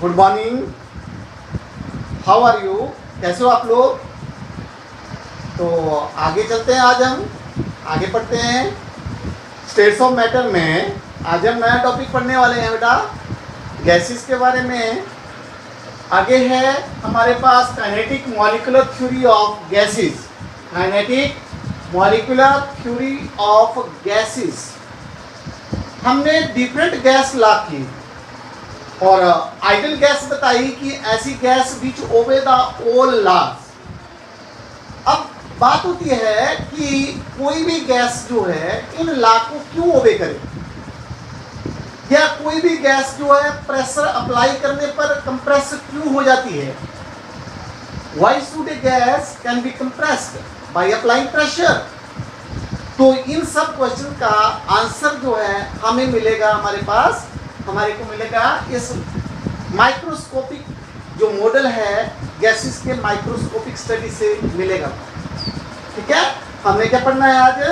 Good morning, how are you? कैसे हो आप लोग? तो आगे चलते हैं, आज हम आगे पढ़ते हैं स्टेट्स ऑफ मैटर में। आज हम नया टॉपिक पढ़ने वाले हैं बेटा, गैसेस के बारे में। आगे है हमारे पास kinetic molecular theory of gases. Kinetic molecular theory of gases. हमने डिफरेंट गैस ला की और आइडियल गैस बताई कि ऐसी gas which obey the all laws. अब बात होती है कि कोई भी गैस जो है इन लॉ को क्यों ओबे करे, या कोई भी गैस जो है प्रेशर अप्लाई करने पर कंप्रेस क्यों हो जाती है। Why should A gas can be compressed by applying pressure. तो इन सब क्वेश्चन का आंसर जो है हमें मिलेगा, हमारे को मिलेगा इस माइक्रोस्कोपिक जो मॉडल है गैसेस के माइक्रोस्कोपिक स्टडी से मिलेगा। ठीक है, हमें क्या पढ़ना है आज?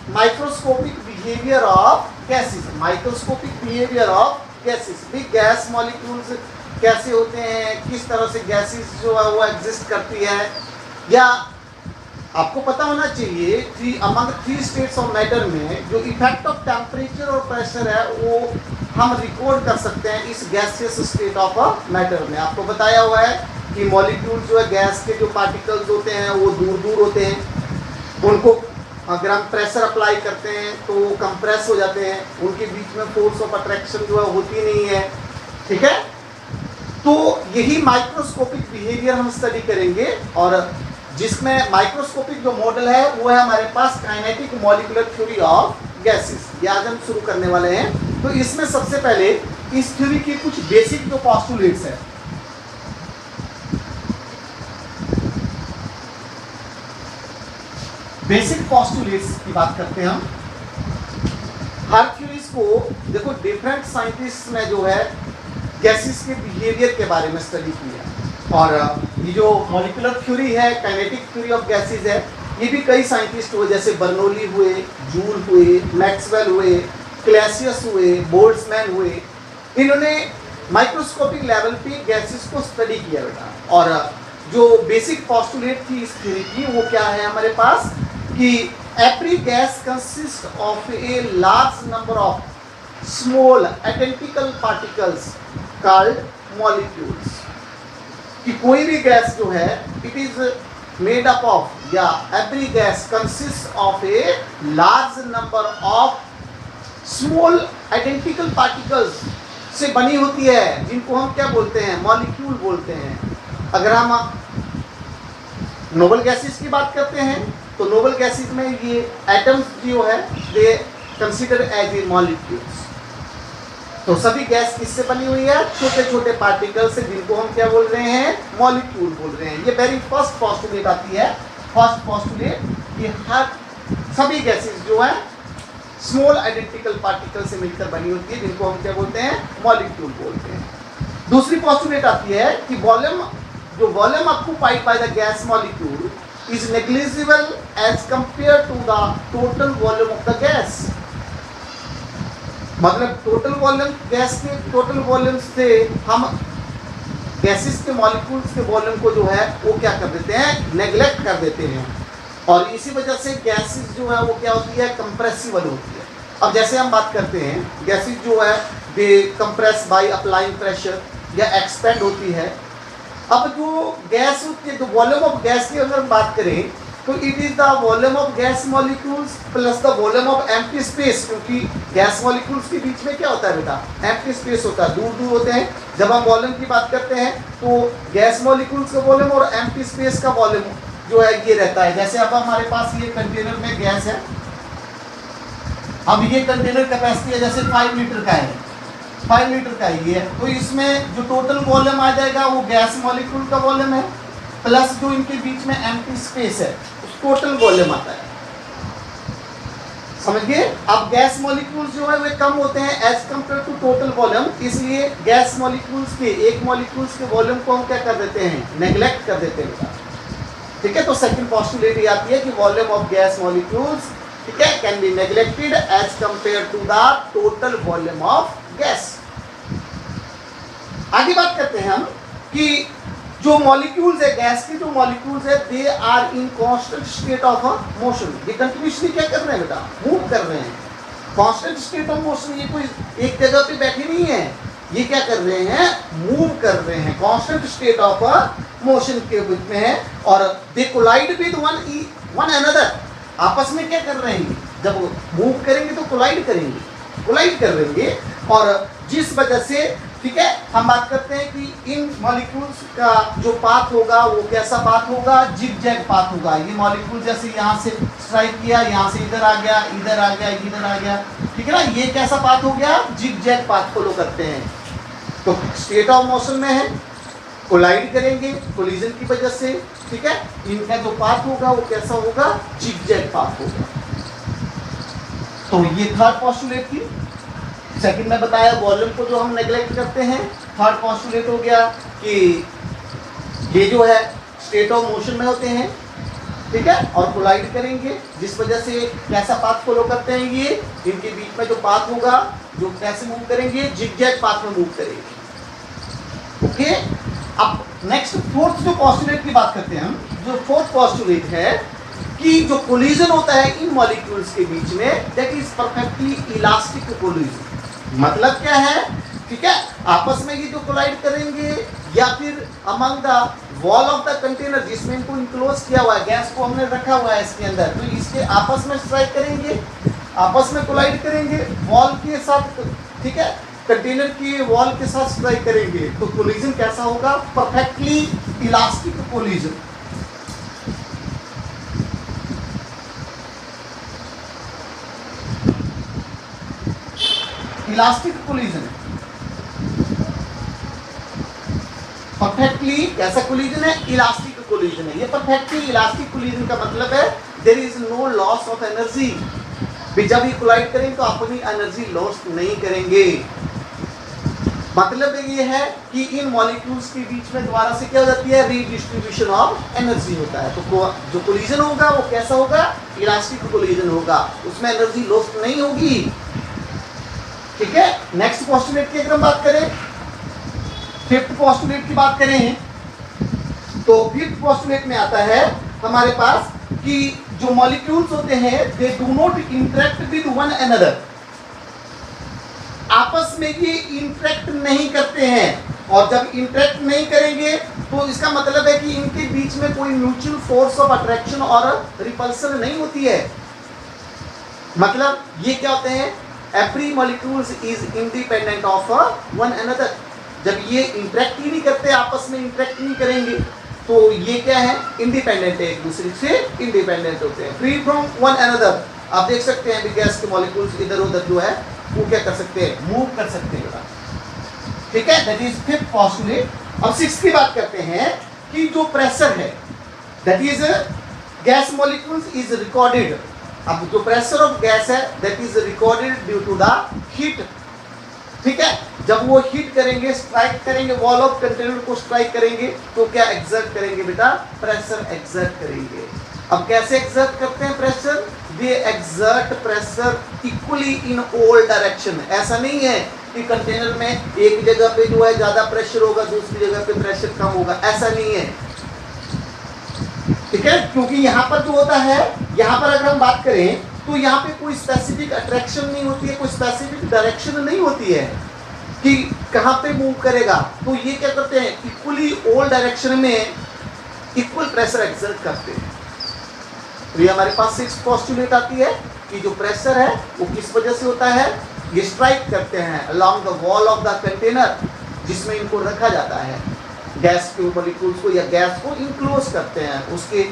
Microscopic behaviour of gases. Microscopic behaviour of gases भी गैस मॉलिक्यूल्स कैसे होते हैं, किस तरह से गैसेस जो है वो एग्जिस्ट करती है। या आपको पता होना चाहिए अमंग 3 स्टेट्स ऑफ मैटर में जो इफेक्ट ऑफ टेम्परेचर और प्रेशर है वो हम रिकॉर्ड कर सकते हैं इस गैसियस स्टेट ऑफ मैटर में। आपको बताया हुआ है कि मॉलिक्यूल जो है गैस के जो पार्टिकल्स होते हैं वो दूर दूर होते हैं, उनको अगर हम प्रेशर अप्लाई करते हैं तो वो कंप्रेस हो जाते हैं, उनके बीच में फोर्स ऑफ अट्रैक्शन जो है होती नहीं है। ठीक है, तो यही माइक्रोस्कोपिक बिहेवियर हम स्टडी करेंगे और जिसमें माइक्रोस्कोपिक जो मॉडल है वो है हमारे पास kinetic molecular theory of gases. ये आज हम शुरू करने वाले हैं। तो इसमें सबसे पहले इस थ्योरी के कुछ बेसिक जो पोस्टुलेट्स है, बेसिक पोस्टुलेट्स की बात करते हैं हम। हर थ्योरीज को देखो, डिफरेंट साइंटिस्ट ने जो है गैसेस के बिहेवियर के बारे में स्टडी किया और ये जो मॉलिक्यूलर थ्योरी है, काइनेटिक थ्योरी ऑफ गैसेस है, ये भी कई साइंटिस्ट हुए, जैसे बर्नौली हुए, जूल हुए, मैक्सवेल हुए, क्लैसियस हुए, बोल्ट्जमैन हुए। इन्होंने माइक्रोस्कोपिक लेवल पे गैसेस को स्टडी किया बेटा। और जो बेसिक पोस्टुलेट थी इस थ्योरी की वो क्या है हमारे पास कि every gas consist of a large number of small identical particles called molecules. कि कोई भी गैस जो है it is made up of, या every gas consist of a large number of small identical particles से बनी होती है, जिनको हम क्या बोलते हैं? मॉलिक्यूल बोलते हैं। अगर हम नोबल गैसेस की बात करते हैं तो नोबल गैसेस में ये एटम्स जो है they consider as a molecules. तो सभी गैस किससे बनी हुई है? छोटे छोटे पार्टिकल से, जिनको हम क्या बोल रहे हैं? मॉलिक्यूल बोल रहे हैं। ये वेरी फर्स्ट पोस्टुलेट आती है, फर्स्ट पोस्टुलेट कि हर सभी गैसेस जो है स्मॉल आइडेंटिकल पार्टिकल से मिलकर बनी होती है, जिनको हम क्या बोलते हैं? मॉलिक्यूल बोलते हैं। दूसरी पोस्टुलेट आती है कि volume occupied by the gas molecule is negligible as compare to the total volume of the gas. मतलब टोटल वॉल्यूम, गैस के टोटल वॉल्यूम से हम गैसेस के मॉलिक्यूल्स के वॉल्यूम को जो है वो क्या कर देते हैं? नेग्लेक्ट कर देते हैं। और इसी वजह से गैसेस जो है वो क्या होती है? कंप्रेसिबल होती है। अब जैसे हम बात करते हैं गैसेस जो है दे कंप्रेस बाय अप्लाइंग प्रेशर या एक्सपेंड होती है। अब जो गैस होती है, तो वॉल्यूम ऑफ गैस की अगर बात करें तो it is the volume of gas molecules plus the volume of empty space. क्योंकि गैस मॉलिक्यूल्स के बीच में क्या होता है बेटा? एम्प्टी स्पेस होता है, दूर दूर होते हैं। जब हम वॉल्यूम की बात करते हैं तो गैस मॉलिक्यूल्स का वॉल्यूम और एम्प्टी स्पेस का वॉल्यूम जो है ये रहता है। जैसे अब हमारे पास ये कंटेनर में गैस है, अब ये कंटेनर कैपेसिटी है जैसे 5 लीटर का है, 5 लीटर का ये है, तो इसमें जो टोटल वॉल्यूम आ जाएगा वो गैस मॉलिक्यूल का वॉल्यूम है प्लस जो इनके बीच में एम्प्टी स्पेस है, टोटल वॉल्यूम आता है। समझिए, अब गैस मॉलिक्यूल्स जो है वे कम होते हैं as compare to total volume, इसलिए गैस मॉलिक्यूल्स के एक मॉलिक्यूल्स के वॉल्यूम को हम क्या कर देते हैं? नेग्लेक्ट कर देते हैं। ठीक है, तो सेकंड पोस्टुलेट ये आती है कि वॉल्यूम ऑफ गैस मॉलिक्यूल्स, ठीक है, can be neglected as compare to the total volume of gas. आगे बात करते हैं हम कि जो मॉलिक्यूल्स है, गैस के जो मॉलिक्यूल्स है, they are in constant state of motion. ये कंटिन्यूसली क्या कर रहे हैं बेटा, मूव कर रहे हैं। कांस्टेंट स्टेट ऑफ मोशन, ये कोई एक जगह पे बैठे नहीं है, ये क्या कर रहे हैं, मूव कर रहे हैं, कांस्टेंट स्टेट ऑफ मोशन के रूप में है। और दे कोलाइड विद वन अनदर, आपस में क्या कर रहे हैं, जब मूव करेंगे तो कोलाइड करेंगे, कोलाइड कर लेंगे। और जिस वजह से, ठीक है, हम बात करते हैं कि इन मॉलिक्यूल्स का जो पाथ होगा वो कैसा पाथ होगा, जिग-जैग पाथ होगा। ये मॉलिक्यूल जैसे यहाँ से स्ट्राइक किया, यहाँ से इधर आ गया, इधर आ गया, इधर आ गया, ठीक है ना, ये कैसा पाथ हो गया, जिग-जैग पाथ फॉलो करते हैं। तो स्टेट ऑफ मोशन में है, कोलाइड करेंगे कोलिजन की वजह से, ठीक है। इनका जो पाथ होगा वो कैसा होगा, जिग-जैग पाथ होगा। तो ये थर्ड पोस्टुलेट की। सेकंड में बताया वॉल्यूम को जो हम नेग्लेक्ट करते हैं। थर्ड पोस्टुलेट हो गया कि ये जो है स्टेट ऑफ मोशन में होते हैं, ठीक है, और कोलाइड करेंगे, जिस वजह से कैसा पाथ फॉलो करते हैं, ये इनके बीच में जो पाथ होगा, जो कैसे मूव करेंगे, जिग-जैग पाथ में मूव करेंगे। ओके, अब नेक्स्ट फोर्थ जो पोस्टुलेट की बात करते हैं हम, जो फोर्थ पोस्टुलेट है कि जो कोलिजन होता है इन मॉलिक्यूल्स के बीच में, that is perfectly elastic collision. मतलब क्या है, ठीक है, आपस में ये जो कोलाइड करेंगे या फिर among the wall of the container, जिसमें इनको इनक्लोज किया हुआ है, गैस को हमने रखा हुआ है इसके अंदर, तो इसके आपस में स्ट्राइक करेंगे, आपस में कोलाइड करेंगे वॉल के साथ, ठीक है, कंटेनर की वॉल के साथ स्ट्राइक करेंगे, तो कोलिजन कैसा होगा, perfectly elastic collision. Elastic collision, perfectly कैसा कोलिजन है, इलास्टिक कोलिजन है। ये परफेक्टली इलास्टिक कोलिजन का मतलब है there is no loss of energy. जब ये कोलाइड करेंगे तो अपनी एनर्जी लॉस नहीं करेंगे। मतलब ये है कि इन मॉलिक्यूल्स के बीच में दोबारा से क्या हो जाती है, रीडिस्ट्रीब्यूशन ऑफ एनर्जी होता है। तो जो कोलिजन होगा वो कैसा होगा, इलास्टिक कोलिजन होगा, उसमें एनर्जी लॉस नहीं होगी, ठीक है। नेक्स्ट पोस्टुलेट की अगर हम बात करें, फिफ्थ पोस्टुलेट की बात करें, तो फिफ्थ पोस्टुलेट में आता है हमारे पास कि जो मॉलिक्यूल्स होते हैं they do not interact with one another, आपस में ये इंटरेक्ट नहीं करते हैं। और जब इंटरेक्ट नहीं करेंगे तो इसका मतलब है कि इनके बीच में कोई म्यूचुअल फोर्स ऑफ अट्रैक्शन और रिपल्सन नहीं होती है। मतलब ये क्या होते हैं, every molecules is independent of one another. जब ये इंटरेक्ट ही नहीं करते, आपस में इंटरेक्ट नहीं करेंगे, तो ये क्या है, इंडिपेंडेंट है, एक दूसरे से इंडिपेंडेंट होते हैं, फ्री फ्रॉम वन अनदर। आप देख सकते हैं गैस के मॉलिक्यूल्स इधर उधर जो है वो क्या कर सकते हैं, मूव कर सकते हैं, ठीक है। That is fifth postulate. अब सिक्स्थ की बात करते हैं कि जो प्रेशर है, that is gas molecules is recorded. अब जो प्रेशर ऑफ गैस है that is recorded due to the heat, ठीक है। जब वो हीट करेंगे, स्ट्राइक करेंगे, वॉल ऑफ कंटेनर को स्ट्राइक करेंगे, तो क्या एक्सर्ट करेंगे बेटा, प्रेशर एक्सर्ट करेंगे। अब कैसे एक्सर्ट करते हैं pressure, they exert pressure equally in all direction. ऐसा नहीं है कि कंटेनर में एक जगह पे जो है ज्यादा प्रेशर होगा, दूसरी जगह पे प्रेशर कम होगा, ऐसा नहीं है, ठीक है। क्योंकि यहाँ पर जो होता है, यहाँ पर अगर हम बात करें तो यहाँ पे कोई स्पेसिफिक अट्रैक्शन नहीं होती है, कोई स्पेसिफिक डायरेक्शन नहीं होती है कि कहाँ पे मूव करेगा। तो ये क्या करते हैं, इक्वली ऑल डायरेक्शन में इक्वल प्रेशर एक्सर्ट करते हैं। तो ये हमारे पास सिक्स्थ पोस्टुलेट आती है कि जो प्रेशर है वो किस वजह से होता है, ये स्ट्राइक करते हैं along the wall of the container, जिसमें इनको रखा जाता है, गैस के मॉलिक्यूल्स को या गैस को इनक्लोज करते हैं, उसके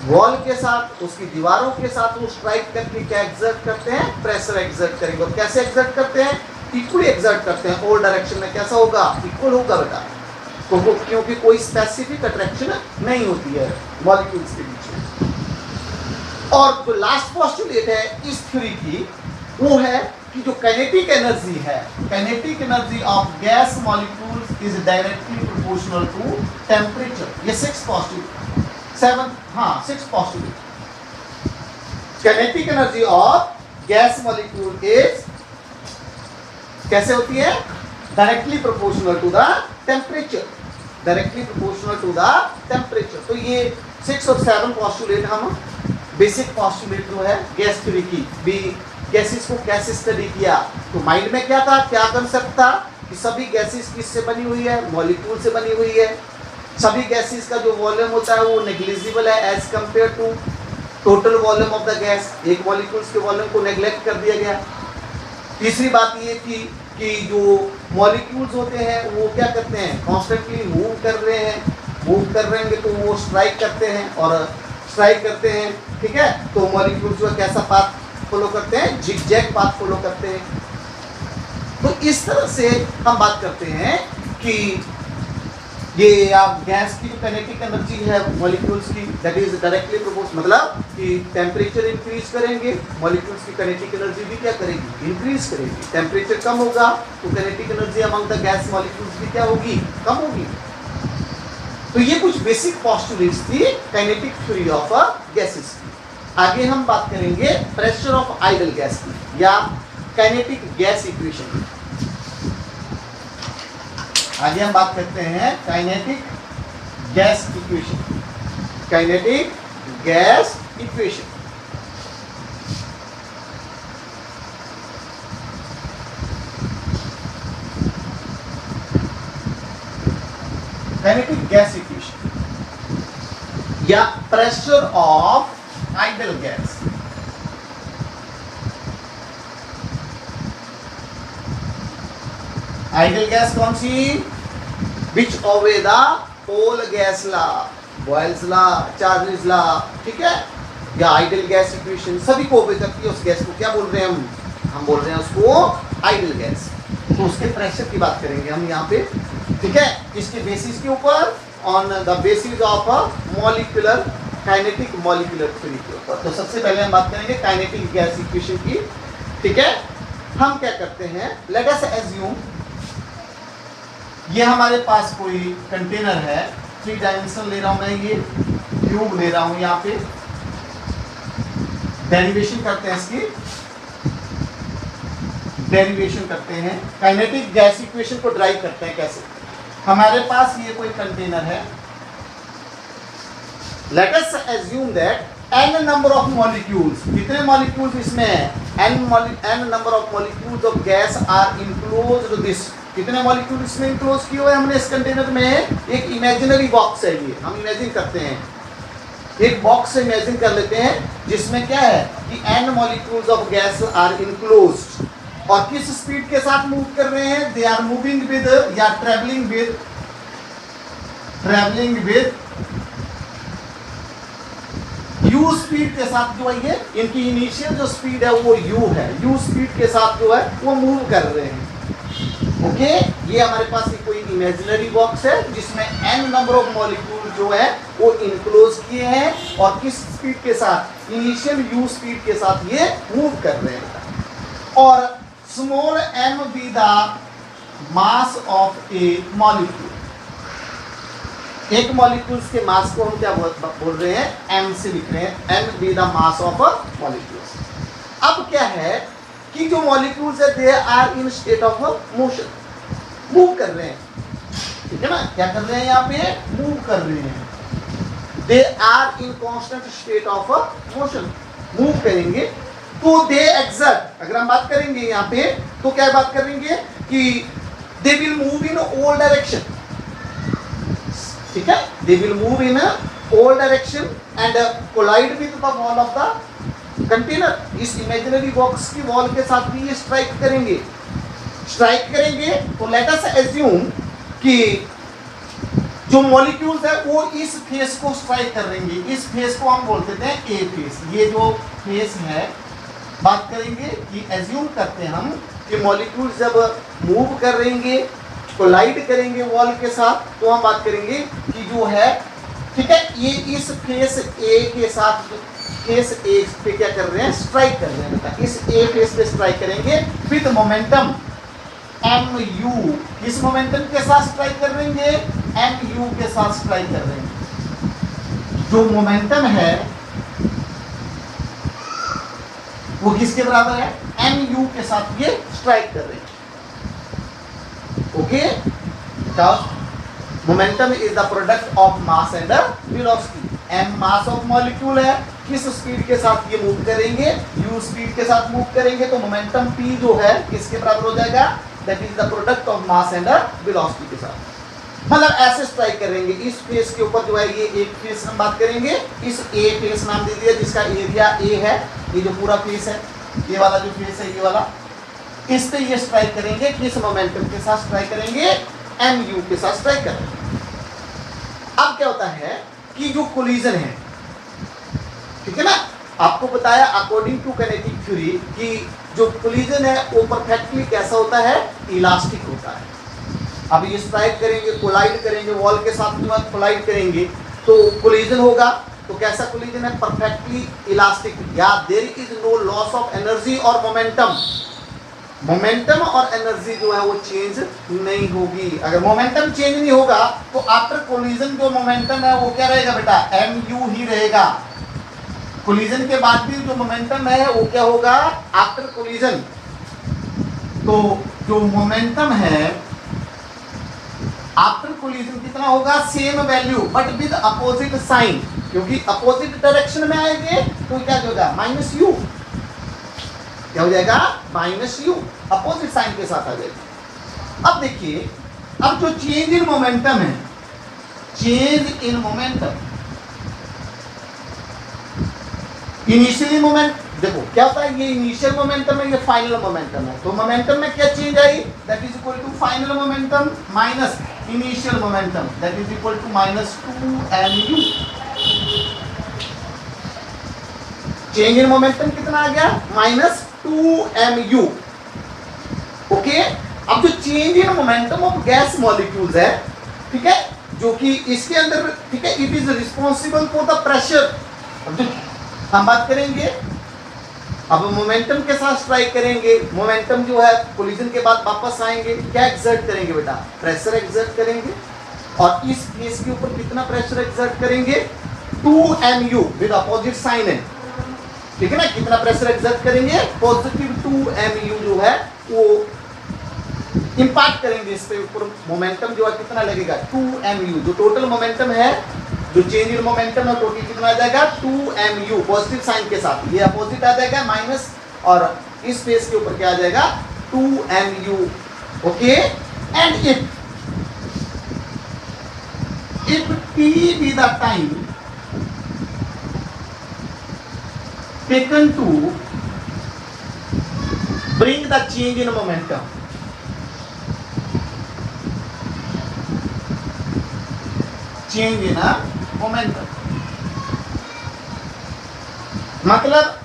वॉल के साथ, उसकी दीवारों के साथ वो स्ट्राइक करके क्या एक्सर्ट करते हैं, प्रेशर एक्सर्ट करेंगे। और कैसे एक्सर्ट करते हैं, इक्वली एक्सर्ट करते हैं, ऑल डायरेक्शन में कैसा होगा, इक्वल होगा बेटा, क्योंकि कोई स्पेसिफिक अट्रैक्शन नहीं होती है मॉलिक्यूल्स के बीच में। और जो लास्ट पोस्टुलेट है इस थ्योरी की, वो है कि जो काइनेटिक एनर्जी है, kinetic energy of gas molecules is directly proportional to temperature. ये sixth postulate, sixth postulate, kinetic energy of gas molecule is कैसे होती है, directly proportional to the temperature, directly proportional to the temperature. तो ये 6 और 7 postulate हम basic postulate जो है गैस थ्योरी की भी, गैसेस को कैसे स्टडी किया। तो माइंड में क्या था, क्या कंसेप्ट था कि सभी गैसेस किससे बनी हुई है, मॉलिक्यूल से बनी हुई है। सभी गैसेस का जो वॉल्यूम होता है वो नेग्लिजिबल है as compare to total volume of the gas. एक मॉलिक्यूल्स के वॉल्यूम को नेग्लेक्ट कर दिया गया। तीसरी बात ये थी कि जो मॉलिक्यूल्स होते हैं वो क्या करते हैं, कॉन्स्टेंटली मूव कर रहे हैं, मूव कर रहे हैं तो वो स्ट्राइक करते हैं, और स्ट्राइक करते हैं, ठीक है। तो मॉलिक्यूल्स जो कैसा पाथ फॉलो करते हैं, जिगजैग पाथ फॉलो करते हैं। तो इस तरह से हम बात करते हैं कि ये आप गैस की जो काइनेटिक एनर्जी है मॉलिक्यूल्स की, दैट इज डायरेक्टली प्रोपोर्शनल, मतलब कि टेम्परेचर इंक्रीज करेंगे मॉलिक्यूल्स की काइनेटिक एनर्जी भी क्या करेगी, इंक्रीज करेगी। टेम्परेचर कम होगा तो kinetic energy among the gas molecules भी क्या होगी, कम होगी। तो ये कुछ बेसिक पोस्टुलेट्स थी काइनेटिक थ्योरी ऑफ गैसेस की। आगे हम बात करेंगे प्रेशर ऑफ आइडल गैस की, या काइनेटिक गैस इक्वेशन की। आगे हम बात करते हैं kinetic gas equation, kinetic gas equation. Kinetic gas equation या pressure of ideal gas. Ideal gas कौन सी, which obey the whole gas law, Boyle's law, Charles law, ठीक है, या आइडल गैस इक्वेशन सभी को ओबे करती है। उस गैस को क्या बोल रहे हैं हम बोल रहे हैं उसको आइडल गैस। तो उसके प्रेशर की बात करेंगे हम यहाँ पे, ठीक है, इसके बेसिस के ऊपर, on the basis of molecular kinetic molecular theory के ऊपर। तो सबसे पहले हम बात करेंगे काइनेटिक गैस इक्वेशन की, ठीक है। हम क्या करते हैं, लेट अस एज्यूम ये हमारे पास कोई कंटेनर है, 3 डायमेंशन ले रहा हूं मैं, ये क्यूब ले रहा हूं। यहाँ पे डेरिवेशन करते हैं, इसकी डेरिवेशन करते हैं, काइनेटिक गैस इक्वेशन को ड्राइव करते हैं। कैसे, हमारे पास ये कोई कंटेनर है, let us assume that n number of molecules, कितने मॉलिक्यूल्स इसमें है, n number of molecules of gas are enclosed this, कितने मॉलिक्यूल इसमें इनक्लोज किए हुए हमने इस कंटेनर में। एक इमेजिनरी बॉक्स है, ये हम इमेजिन करते हैं, एक बॉक्स इमेजिन कर लेते हैं जिसमें क्या है कि n molecules of gas are enclosed, और किस स्पीड के साथ मूव कर रहे हैं, दे आर मूविंग विद या ट्रेवलिंग विद u स्पीड के साथ जो है, ये इनकी इनिशियल जो स्पीड है वो u है, u स्पीड के साथ जो है वो मूव कर रहे हैं। ओके, ये हमारे पास एक कोई इमेजिनरी बॉक्स है जिसमें n नंबर ऑफ मॉलिक्यूल जो है वो इनक्लोज किए हैं, और किस स्पीड के साथ, इनिशियल u स्पीड के साथ ये मूव कर रहे हैं। और small m be the mass of A molecule, एक मॉलिक्यूल्स के मास को हम क्या बोल रहे हैं, m से लिख रहे हैं, m be the mass of molecules. अब क्या है कि जो मॉलिक्यूल्स है they are in state of motion, move कर रहे हैं, ठीक है ना, क्या कर रहे हैं यहाँ पे, मूव कर रहे हैं। They are in constant state of motion, move करेंगे तो दे एक्सर्ट, अगर हम बात करेंगे यहाँ पे तो क्या बात करेंगे कि they will move in all direction, ठीक है, they will move in all direction and collide with the wall of the container. इस इमेजिनरी बॉक्स की वॉल के साथ भी ये स्ट्राइक करेंगे, तो लेट अस एज्यूम कि जो मॉलिक्यूल्स है वो इस फेस को स्ट्राइक करेंगे, इस फेस को हम बोल देते हैं ए फेस। ये जो फेस है, बात करेंगे कि एज्यूम करते हैं हम कि मॉलिक्यूल्स जब मूव करेंगे, कोलाइड करेंगे वॉल के साथ, तो हम बात करेंगे कि जो है, ठीक है, ये इस फेस ए के साथ, फेस ए पे क्या कर रहे हैं, स्ट्राइक कर रहे हैं, इस ए फेस पे स्ट्राइक करेंगे विद मोमेंटम एम यू, किस मोमेंटम के साथ स्ट्राइक कर रहे हैं, एम यू के साथ स्ट्राइक कर रहे हैं। जो मोमेंटम है वो किसके बराबर है, एम यू के साथ ये स्ट्राइक कर रहे हैं। Okay, momentum is the product of mass and velocity. m mass of molecule है, किस स्पीड के साथ ये मूव करेंगे, u स्पीड के साथ मूव करेंगे, तो मोमेंटम p जो है किसके बराबर हो जाएगा, that is the product of mass and velocity के साथ। मतलब ऐसे स्ट्राइक करेंगे, इस फेस के ऊपर जो है ये एक फेस हम बात करेंगे, इस ए फेस नाम दे दिया जिसका एरिया ए है, ये जो पूरा फेस है, ये वाला जो फेस है, ये वाला, इस पे ये स्ट्राइक करेंगे, किस मोमेंटम के साथ स्ट्राइक करेंगे, mu के साथ स्ट्राइक करेंगे। अब क्या होता है कि जो कोलिजन है, ठीक है ना, आपको बताया अकॉर्डिंग टू काइनेटिक थ्योरी कि जो कोलिजन है वो परफेक्टली कैसा होता है, इलास्टिक होता है। अब ये स्ट्राइक करेंगे, कोलाइड करेंगे, वॉल के साथ में कोलाइड करेंगे तो कोलिजन होगा। तो कैसा कोलिजन है, परफेक्टली इलास्टिक, या there is no loss of energy और मोमेंटम। मोमेंटम और एनर्जी जो है वो चेंज नहीं होगी। अगर मोमेंटम चेंज नहीं होगा तो आफ्टर कोलिजन जो मोमेंटम है वो क्या रहेगा बेटा, mu ही रहेगा। कोलिजन के बाद भी जो मोमेंटम है वो क्या होगा, आफ्टर कोलिजन, तो जो मोमेंटम है आफ्टर कोलिजन कितना होगा, same value but with opposite sign, क्योंकि अपोजिट डायरेक्शन में आएंगे तो क्या होगा, माइनस यू, क्या हो जाएगा, माइनस यू, अपोजिट साइन के साथ आ जाएगा। अब देखिए, अब जो चेंज इन मोमेंटम है, change in momentum, initially moment, देखो क्या होता है, ये इनिशियल मोमेंटम है, ये फाइनल मोमेंटम है, तो मोमेंटम में क्या चेंज आई, that is equal to final momentum minus initial momentum, that is equal to minus 2mu। Change in momentum कितना आ गया, माइनस 2mu। ओके, अब जो change in momentum of gas molecules है, ठीक है, जो कि इसके अंदर, ठीक है, it is responsible for the pressure. अब जो हम बात करेंगे, अब मोमेंटम के साथ स्ट्राइक करेंगे, मोमेंटम जो है कोलिजन के बाद वापस आएंगे, क्या एक्सर्ट करेंगे बेटा, प्रेशर एक्सर्ट करेंगे, और इस फेस के ऊपर कितना प्रेशर एक्सर्ट करेंगे, 2mu विद अपोजिट साइन है, ठीक है ना, कितना प्रेशर एक्सर्ट करेंगे, पॉजिटिव 2mu जो है वो इंपैक्ट करेंगे इस पे ऊपर, मोमेंटम जो है कितना लगेगा, 2mu, जो टोटल मोमेंटम है, जो चेंज इन मोमेंटम है टोटल कितना आ जाएगा, 2mu पॉजिटिव साइन के साथ, ये अपोजिट आ जाएगा माइनस, और इस फेस के ऊपर क्या आ जाएगा, 2mu। Okay, and if t be the time taken to bring the change in momentum, change in a momentum, मतलब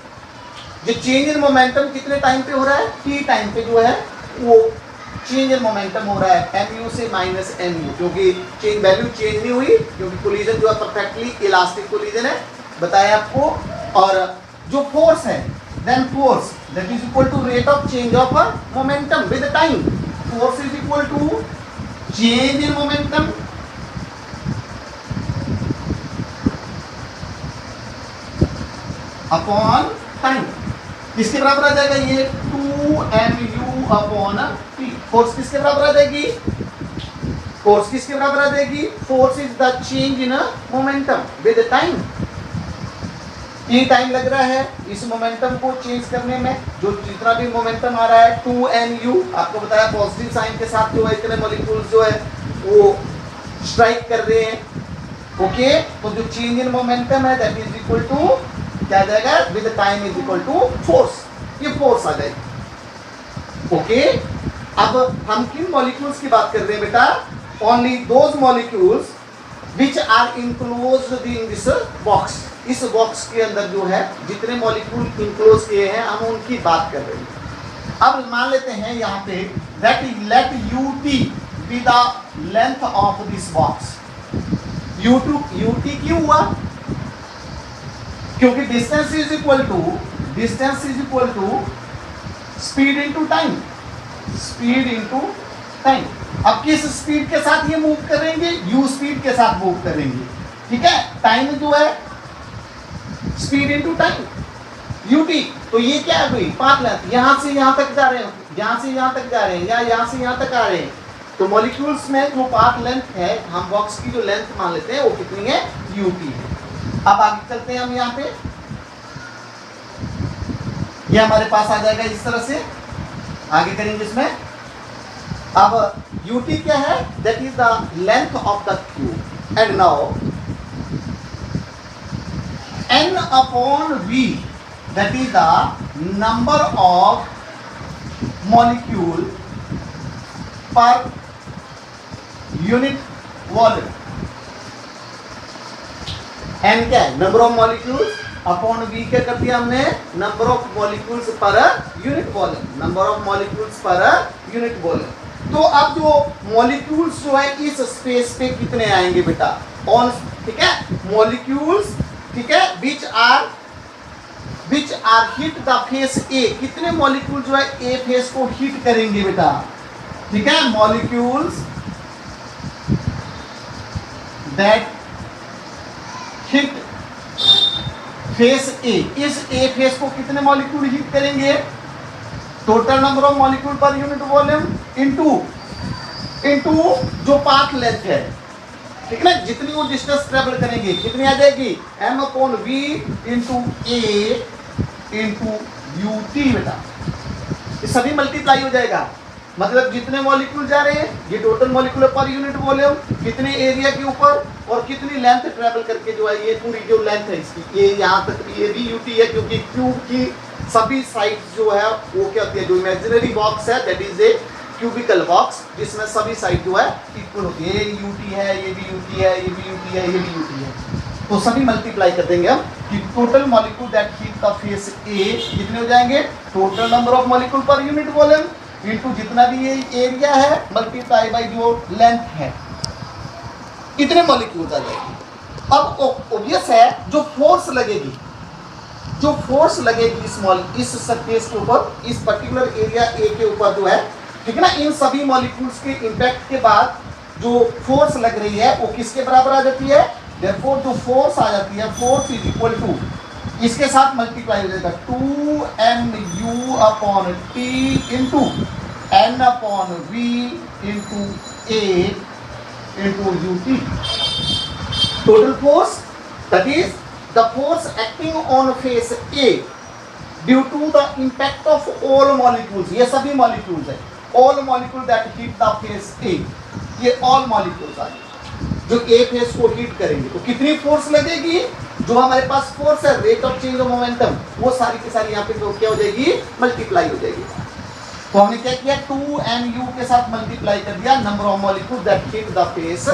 जो चेंज इन मोमेंटम कितने टाइम पे हो रहा है, t टाइम पे जो है वो चेंज इन मोमेंटम हो रहा है mu से माइनस mu, क्योंकि चेंज वैल्यू चेंज नहीं हुई, क्योंकि कोलिजन जो है परफेक्टली इलास्टिक कोलिजन है, बताया आपको। और जो फोर्स है, then force that is equal to rate of change of momentum with time, force is equal to change in momentum upon time, किसके बराबर आ जाएगा, ये 2mu अपॉन t। फोर्स किसके बराबर आ जाएगी, फोर्स किसके बराबर आ जाएगी, force is the change in momentum with time. t time लग रहा है इस मोमेंटम को चेंज करने में, जो जितना भी मोमेंटम आ रहा है 2mu, आपको बताया पॉजिटिव साइन के साथ जो है इतने मॉलिक्यूल्स जो है वो स्ट्राइक कर रहे हैं। ओके, तो जो चेंज इन मोमेंटम है दैट इज इक्वल टू क्या आ जाएगा, with time is equal to force, ये फोर्स आ जाएगी। ओके, अब हम किन मॉलिक्यूल्स की बात कर रहे हैं बेटा, only those molecules which are enclosed in this box, इस बॉक्स के अंदर जो है जितने मॉलिक्यूल इनक्लोज किए हैं हम उनकी बात कर रहे हैं। अब मान लेते हैं यहाँ पे that let ut be the length of this box. ut क्यों हुआ, क्योंकि distance is equal to speed into time, speed into time. अब किस स्पीड के साथ ये मूव करेंगे, u स्पीड के साथ मूव करेंगे, ठीक है, टाइम जो है स्पीड इनटू टाइम ut, तो ये क्या हुई, पाथ लेंथ, यहां से यहां तक जा रहे हैं, यहां से यहां तक जा रहे हैं, या यहां से यहां तक आ रहे हैं, तो मॉलिक्यूल्स में जो पाथ लेंथ है, हम बॉक्स की जो लेंथ मान लेते हैं वो कितनी है, UT है। अब आगे चलते हैं हम यहाँ पे, ये हमारे पास आ जाएगा इस तरह से, आगे करेंगे इसमें। अब UT क्या है, that is the length of the cube. And now N upon V, that is the number of molecule per unit volume। N क्या है, number of molecules, upon V क्या कर दिया हमने, नंबर ऑफ मॉलिक्यूल्स पर unit volume, number of molecules पर unit volume. तो अब जो मॉलिक्यूल्स जो है इस स्पेस पे कितने आएंगे बेटा, ऑन, ठीक है, मॉलिक्यूल्स, ठीक है, which are hit the face A, कितने मॉलिक्यूल जो है ए फेस को हिट करेंगे बेटा, ठीक है, मॉलिक्यूल्स दैट हिट फेस ए, इस ए फेस को कितने मॉलिक्यूल हिट करेंगे, total number of molecule per unit volume into जो पाथ लेंथ है, ठीक है ना, जितनी वो डिस्टेंस ट्रेवल करेंगे कितनी आ जाएगी, M/V इंटू ए इंटू UT बेटा, ये सभी मल्टीप्लाई हो जाएगा। मतलब जितने मॉलिक्यूल जा रहे हैं ये total molecule per unit volume, कितने एरिया के ऊपर और कितनी लेंथ ट्रेवल करके जो है, ये पूरी जो लेंथ है इसकी, ये यहाँ तक ये भी UT है, क्योंकि क्यूब की सभी साइड्स जो है वो क्या होती है, जो इमेजिनरी बॉक्स है that is a cubical box, जिसमें सभी साइड जो है इक्वल होती है, ये UT है, ये भी UT है, ये भी UT है, ये भी UT है, तो सभी मल्टीप्लाई कर देंगे हम कि total molecule that hit the face A कितने हो जाएंगे, total number of molecule per unit volume into जितना भी ये एरिया है मल्टीप्लाई बाय जो लेंथ है, इतने मॉलिक्यूल्स आ जाएंगे। अब ऑब्वियस है जो फोर्स लगेगी, जो फोर्स लगेगी इस सरफेस के ऊपर, इस पर्टिकुलर एरिया ए के ऊपर जो है, ठीक है ना, इन सभी मॉलिक्यूल्स के इंपैक्ट के बाद जो फोर्स लग रही है वो किसके बराबर आ जाती है, देयरफॉर जो फोर्स आ जाती है, फोर्स इज इक्वल टू, इसके साथ मल्टीप्लाई हो जाएगा 2mu upon T into N/V into A into UT, total force that is the force acting on face A due to the impact of all molecules, ये सभी molecules है, all molecule that hit the face A, ये all molecules आ गए जो ए face को hit करेंगे, तो कितनी फोर्स लगेगी, जो हमारे पास फोर्स है rate of change of momentum, वो सारी की सारी यहाँ पे तो क्या हो जाएगी, मल्टीप्लाई हो जाएगी। तो हमने क्या किया, 2mu के साथ मल्टीप्लाई कर दिया number of molecule that hit the face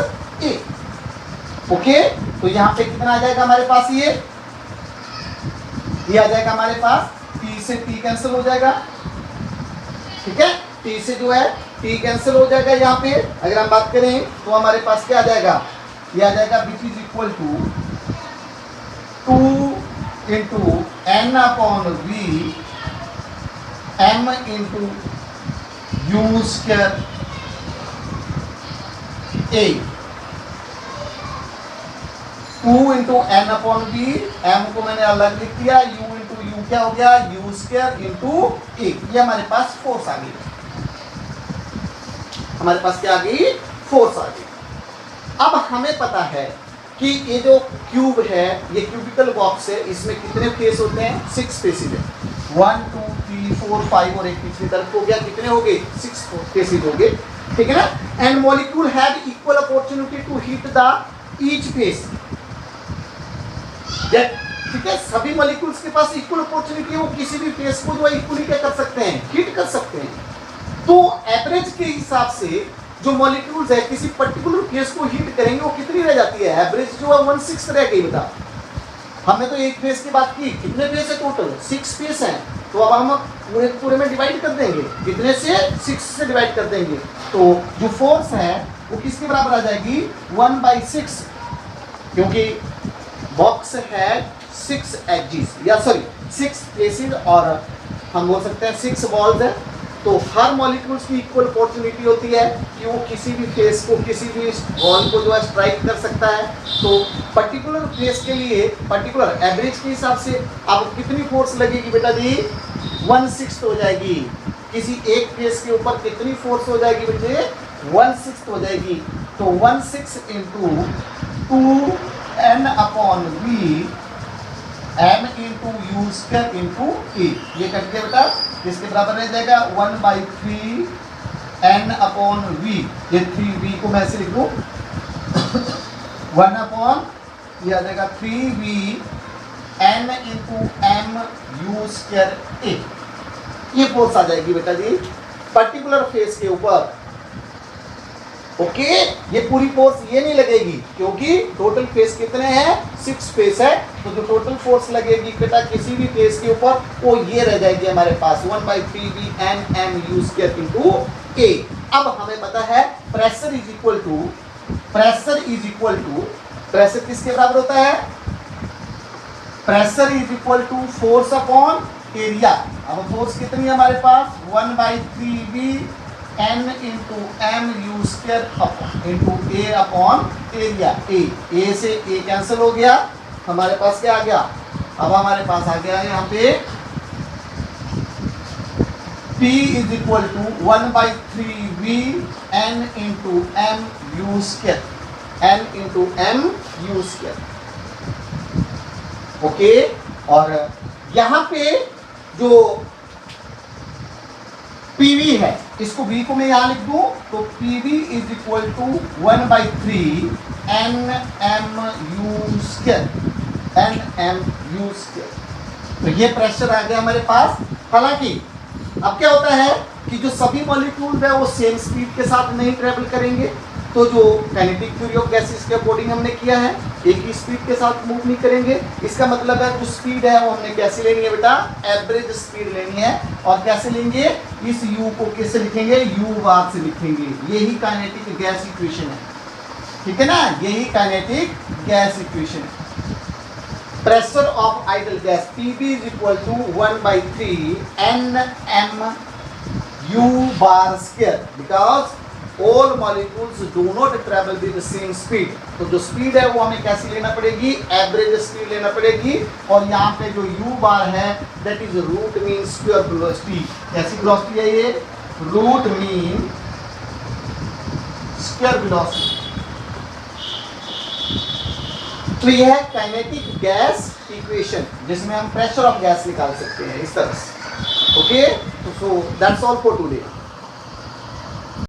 A. Okay, तो यहाँ पे कितना आ जाएगा हमारे पास, ये आ जाएगा हमारे पास, T से T कैंसिल हो जाएगा, ठीक है, T से जो है T कैंसिल हो जाएगा। यहाँ पे अगर हम बात करें तो हमारे पास क्या आ जाएगा, ये आ जाएगा which is equal to 2 into N/V M into U square A, 2 into N/V, M को मैंने अलग लिख दिया, U इंटू U क्या हो गया, U स्क्वायर इंटू A, ये हमारे पास फोर्स आ गई, हमारे पास क्या आ गई, फोर्स आ गई। अब हमें पता है कि ये जो क्यूब है, ये क्यूबिकल बॉक्स है, इसमें कितने फेस होते हैं, 6 फेसेस है, 1 2 3 4 5 और एक पिछली तरफ हो गया, कितने हो गए, 6 फेसेस हो गए, ठीक है ना। And molecule have equal opportunity to hit the each face, ठीक है, सभी मॉलिक्यूल्स के पास इक्वल अपॉर्चुनिटी है, वो किसी भी फेस को जो है इक्वली क्या कर सकते हैं, हिट कर सकते हैं। तो एवरेज के हिसाब से जो मॉलिक्यूल्स है किसी पर्टिकुलर फेस को हिट करेंगे, वो कितनी रह जाती है, एवरेज जो है 1/6 रह गई बेटा। हमने तो एक फेस की बात की, कितने फेस है टोटल, 6 फेस हैं, तो अब हम पूरे में डिवाइड कर देंगे, कितने से, 6 से डिवाइड कर देंगे, तो जो फोर्स है वो किसके बराबर आ जाएगी, 1/6, क्योंकि बॉक्स है 6 एजेस, या सॉरी 6 फेसेस, और हम बोल सकते हैं 6 बॉल्स है, तो हर मॉलिक्यूल्स की इक्वल अपॉर्चुनिटी होती है कि वो किसी भी फेस को, किसी भी बॉल को जो है स्ट्राइक कर सकता है। तो पर्टिकुलर फेस के लिए पर्टिकुलर एवरेज के हिसाब से अब कितनी फोर्स लगेगी बेटा जी, 1/6 हो जाएगी। किसी एक फेस के ऊपर कितनी फोर्स हो जाएगी बेटे, 1/6 हो जाएगी, तो 1/6 into 2n/v m into u square into A, ये कट गया बेटा, इसके बराबर रह जाएगा 1/3 n/v, ये 3v को मैं ऐसे लिख दूं 1 अपॉन ये आ जाएगा 3v n into m u square A, ये फोर्स आ जाएगी बेटा जी पर्टिकुलर फेस के ऊपर। ओके, ये पूरी फोर्स ये नहीं लगेगी क्योंकि टोटल फेस कितने हैं, 6 फेस है, तो जो टोटल फोर्स लगेगी बेटा किसी भी फेस के ऊपर वो ये रह जाएगी हमारे पास 1/3v n m u square into a। अब हमें पता है pressure is equal to pressure किसके बराबर होता है, pressure is equal to force upon area. अब फोर्स कितनी है हमारे पास 1/3v n into m u square into a upon area, A से a कैंसिल हो गया, हमारे पास क्या आ गया, अब हमारे पास आ गया यहाँ पे P is equal to 1/3v n into m u square, n into m u square. Okay, और यहाँ पे जो PV है इसको V को मैं यहाँ लिख दूं तो PV is equal to 1/3 nmu square, nmu square. तो ये प्रेशर आ गया हमारे पास। हालांकि अब क्या होता है कि जो सभी मॉलिक्यूल्स है वो सेम स्पीड के साथ नहीं ट्रेवल करेंगे, तो जो काइनेटिक थ्योरी ऑफ गैसेस के अकॉर्डिंग हमने किया है एक ही स्पीड के साथ मूव नहीं करेंगे। इसका मतलब है जो स्पीड है वो हमने कैसे लेनी है बेटा, एवरेज स्पीड लेनी है, और कैसे लेंगे, इस u को कैसे लिखेंगे, u बार से लिखेंगे। यही काइनेटिक गैस इक्वेशन है, ठीक है ना, यही काइनेटिक गैस इक्वेशन है। Pressure of ideal gas Pv is equal to 1/3 nm u bar square, because all molecules do not travel with the same speed। तो जो स्पीड है वो हमें कैसी लेना पड़ेगी, एवरेज स्पीड लेना पड़ेगी, और यहाँ पे जो u बार है that is root mean square velocity. कैसी वेलोसिटी है ये, रूट मीन स्क्वायर वेलोसिटी। तो यह है काइनेटिक गैस इक्वेशन जिसमें हम प्रेशर ऑफ गैस निकाल सकते हैं इस तरह से। ओके, तो so that's all for today.